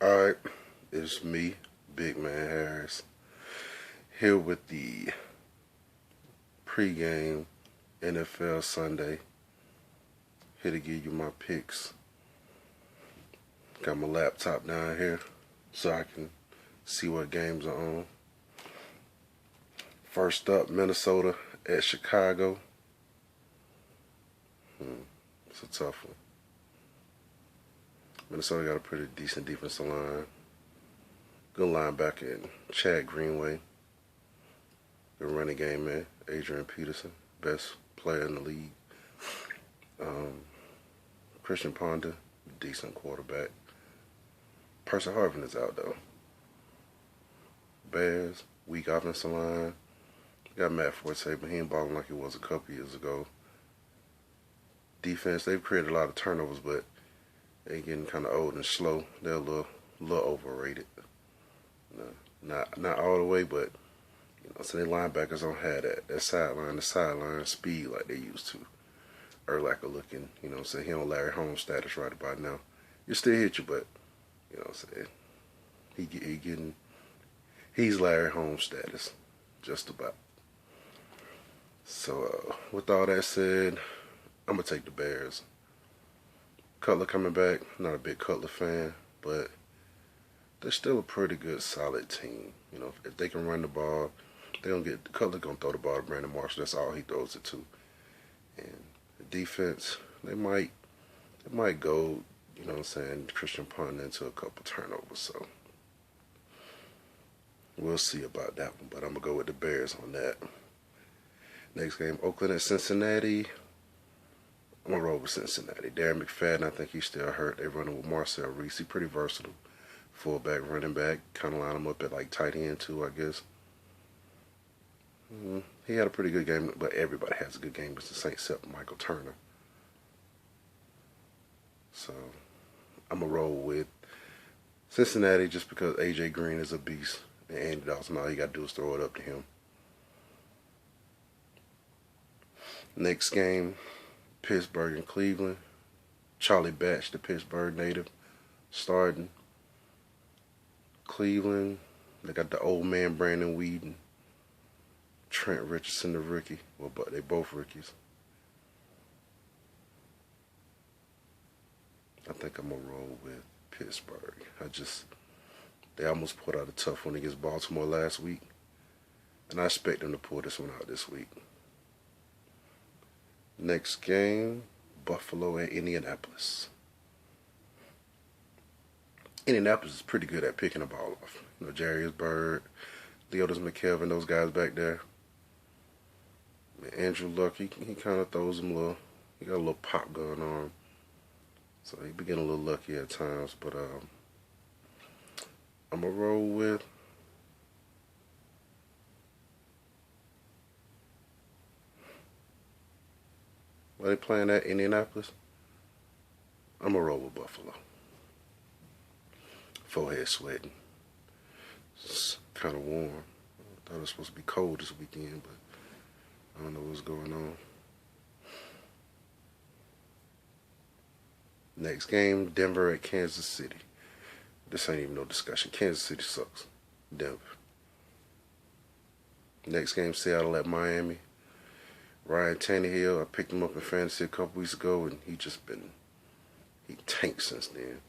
Alright, it's me, Big Man Harris, here with the pregame NFL Sunday. Here to give you my picks. Got my laptop down here so I can see what games are on. First up, Minnesota at Chicago. It's a tough one. Minnesota got a pretty decent defensive line. Good linebacker in Chad Greenway. Good running game man, Adrian Peterson, best player in the league. Christian Ponder, decent quarterback. Percy Harvin is out though. Bears, weak offensive line. Got Matt Forte, but he ain't balling like he was a couple years ago. Defense, they've created a lot of turnovers, but they getting kind of old and slow. They're a little overrated. Not all the way, but so their linebackers don't have that sideline to sideline speed like they used to. Urlacher looking, he on Larry Holmes status right about now. You still hit you, but he's Larry Holmes status, just about. So with all that said, I'm gonna take the Bears. Cutler coming back. Not a big Cutler fan, but they're still a pretty good, solid team. If they can run the ball, Cutler gonna throw the ball to Brandon Marshall. That's all he throws it to. And the defense, they might go, Christian Ponder into a couple turnovers. So we'll see about that one. But I'm gonna go with the Bears on that. Next game, Oakland at Cincinnati. I'm gonna roll with Cincinnati. Darren McFadden, I think he's still hurt. They're running with Marcel Reese. He's pretty versatile. Fullback, running back. Kind of line him up at like tight end too, I guess. He had a pretty good game, but everybody has a good game against the Saints except Michael Turner. So I'm gonna roll with Cincinnati just because A.J. Green is a beast. And Andy Dalton, all you gotta do is throw it up to him. Next game, Pittsburgh and Cleveland. Charlie Batch, the Pittsburgh native, starting. Cleveland, they got the old man Brandon Weeden. Trent Richardson, the rookie. Well, but they both rookies. I think I'm gonna roll with Pittsburgh. They almost put out a tough one against Baltimore last week, and I expect them to pull this one out this week. Next game, Buffalo at Indianapolis. Indianapolis is pretty good at picking the ball off. Jarius Byrd, Leotis McKelvin, those guys back there. Andrew Luck, he kind of throws him he got a little pop going on him. So he be getting a little lucky at times. But I'm going to roll with are they playing at Indianapolis? I'm going to roll with Buffalo. Forehead sweating. It's kind of warm. I thought it was supposed to be cold this weekend, but I don't know what's going on. Next game, Denver at Kansas City. This ain't even no discussion. Kansas City sucks. Denver. Next game, Seattle at Miami. Ryan Tannehill, I picked him up in fantasy a couple weeks ago, and he tanked since then.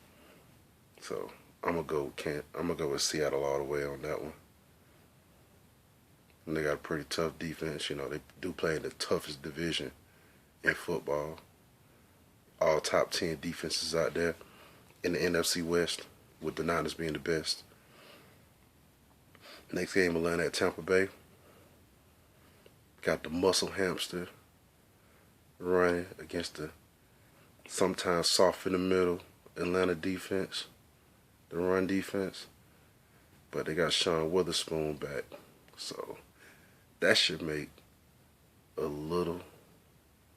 So I'm gonna go with Seattle all the way on that one. And they got a pretty tough defense. They do play in the toughest division in football. All top 10 defenses out there in the NFC West, with the Niners being the best. Next game, Atlanta at Tampa Bay. Got the muscle hamster running against the sometimes soft in the middle Atlanta defense, the run defense. But they got Sean Witherspoon back. So that should make a little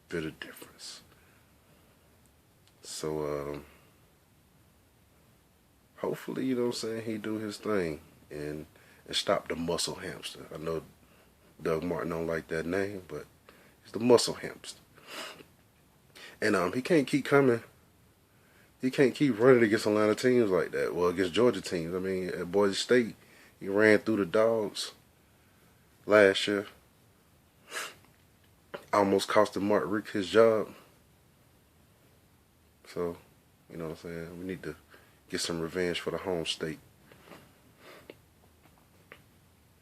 bit of difference. So hopefully, he do his thing and stop the muscle hamster. I know Doug Martin don't like that name, but he's the muscle hamster. And he can't keep coming. He can't keep running against Atlanta teams like that. Well, against Georgia teams. I mean, at Boise State, he ran through the dogs last year. Almost cost Mark Richt his job. So, you know what I'm saying? We need to get some revenge for the home state.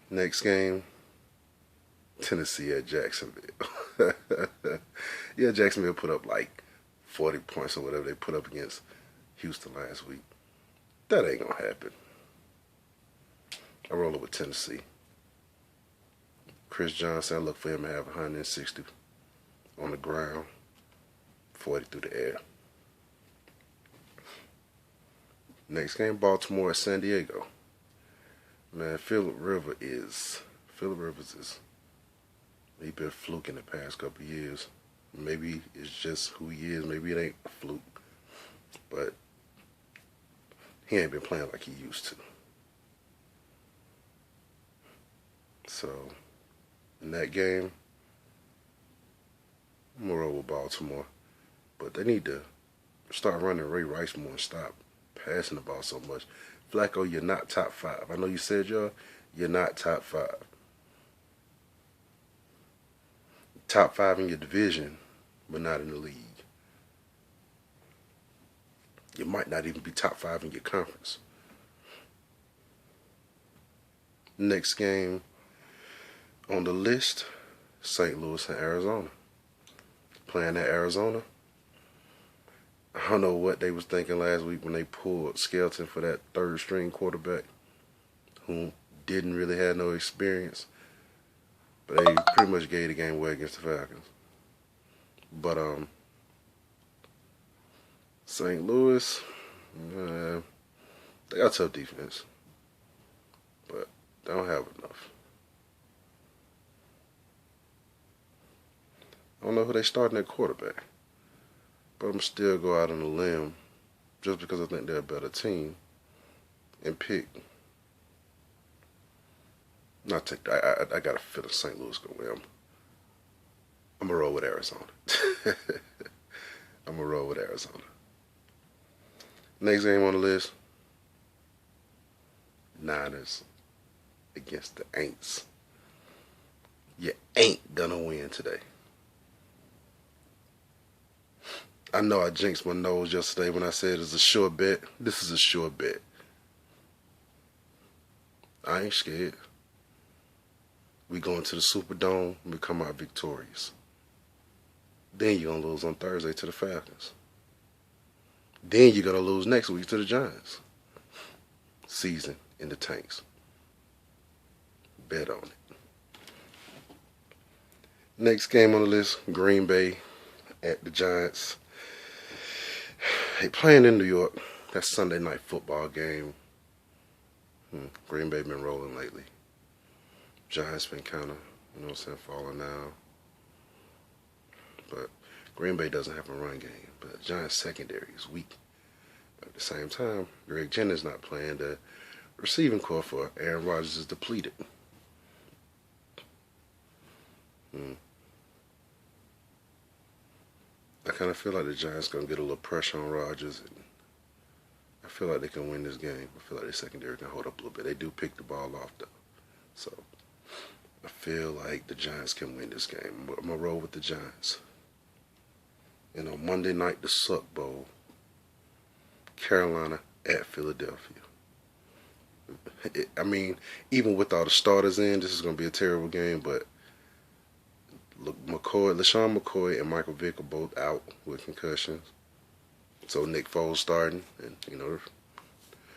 Next game, Tennessee at Jacksonville. Yeah, Jacksonville put up like 40 points or whatever they put up against Houston last week. That ain't gonna happen. I roll it with Tennessee. Chris Johnson, I look for him to have 160 on the ground, 40 through the air. Next game, Baltimore at San Diego. Man, Phillip Rivers is he been fluking the past couple of years. Maybe it's just who he is. Maybe it ain't a fluke. But he ain't been playing like he used to. So, in that game, I'm going to roll with Baltimore. But they need to start running Ray Rice more and stop passing the ball so much. Flacco, you're not top 5. I know you said you're not top 5. Top 5 in your division, but not in the league. You might not even be top 5 in your conference. Next game on the list, St. Louis and Arizona. Playing at Arizona. I don't know what they was thinking last week when they pulled Skelton for that third string quarterback who didn't really have no experience. But they pretty much gave the game away against the Falcons. But St. Louis, they got tough defense, but they don't have enough. I don't know who they starting at quarterback, but I'm still go out on a limb just because I think they're a better team and pick. Not take. I got a feeling St. Louis gonna win. I'm gonna roll with Arizona. I'm gonna roll with Arizona. Next game on the list, Niners against the Aints. You ain't gonna win today. I know I jinxed my nose yesterday when I said it's a sure bet. This is a sure bet. I ain't scared. We going to the Superdome and we come out victorious. Then you're going to lose on Thursday to the Falcons. Then you're going to lose next week to the Giants. Season in the tanks. Bet on it. Next game on the list, Green Bay at the Giants. They playing in New York. That's Sunday night football game. Green Bay been rolling lately. Giants been kind of, falling down. But Green Bay doesn't have a run game. But Giants secondary is weak. But at the same time, Greg Jennings not playing. The receiving core for Aaron Rodgers is depleted. I kind of feel like the Giants going to get a little pressure on Rodgers. And I feel like they can win this game. I feel like their secondary can hold up a little bit. They do pick the ball off, though. So I feel like the Giants can win this game. I'm going to roll with the Giants. And on Monday night, the Suck Bowl, Carolina at Philadelphia. Even with all the starters in, this is going to be a terrible game, but LaShawn McCoy and Michael Vick are both out with concussions. So Nick Foles starting. And,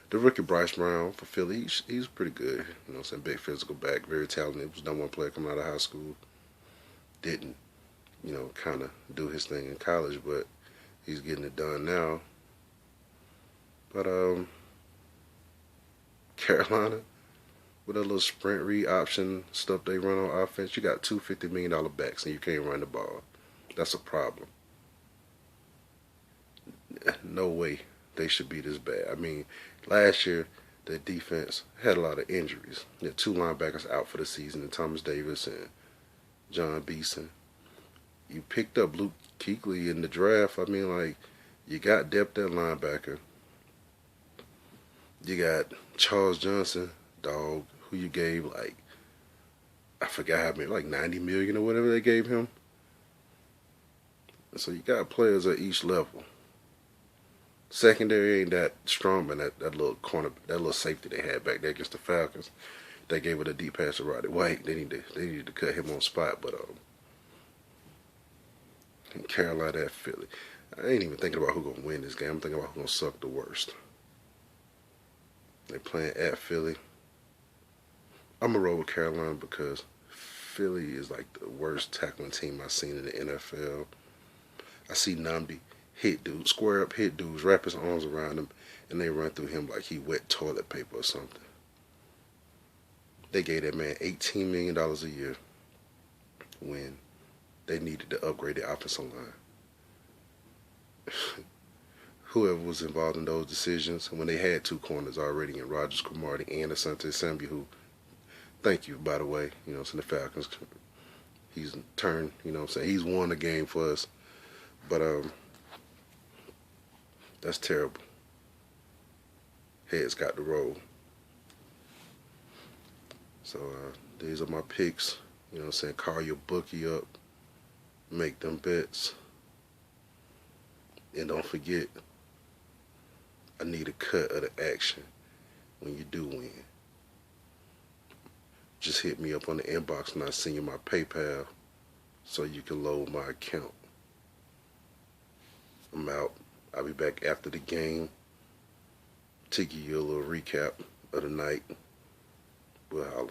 the rookie Bryce Brown for Philly, he's pretty good. Big physical back, very talented. Was number one player coming out of high school. Didn't, kind of do his thing in college, but he's getting it done now. But Carolina, with a little sprint read option stuff they run on offense, you got two $50 million backs and you can't run the ball. That's a problem. No way they should be this bad. Last year, their defense had a lot of injuries. They had two linebackers out for the season, and Thomas Davis and John Beeson. You picked up Luke Kuechly in the draft. You got depth at linebacker. You got Charles Johnson, dog, who you gave like, I forgot how many, like 90 million or whatever they gave him. So you got players at each level. Secondary ain't that strong, but that little corner, that little safety they had back there against the Falcons, they gave it a deep pass to Roddy White. They needed to cut him on spot, but Carolina at Philly. I ain't even thinking about who gonna win this game. I'm thinking about who gonna suck the worst. They playing at Philly. I'm gonna roll with Carolina because Philly is like the worst tackling team I've seen in the NFL. I see Namdi hit dudes, square up hit dudes, wrap his arms around him, and they run through him like he wet toilet paper or something. They gave that man $18 million a year when they needed to upgrade the offensive line. Whoever was involved in those decisions, when they had two corners already in Rogers Cromartie and Asante Samuel, who, thank you, by the way, so the Falcons, he's turned, he's won the game for us. But that's terrible. Heads got to roll. So these are my picks. Call your bookie up, make them bets, and don't forget, I need a cut of the action when you do win. Just hit me up on the inbox and I'll send you my PayPal so you can load my account. I'm out. I'll be back after the game to give you a little recap of the night. We'll holler.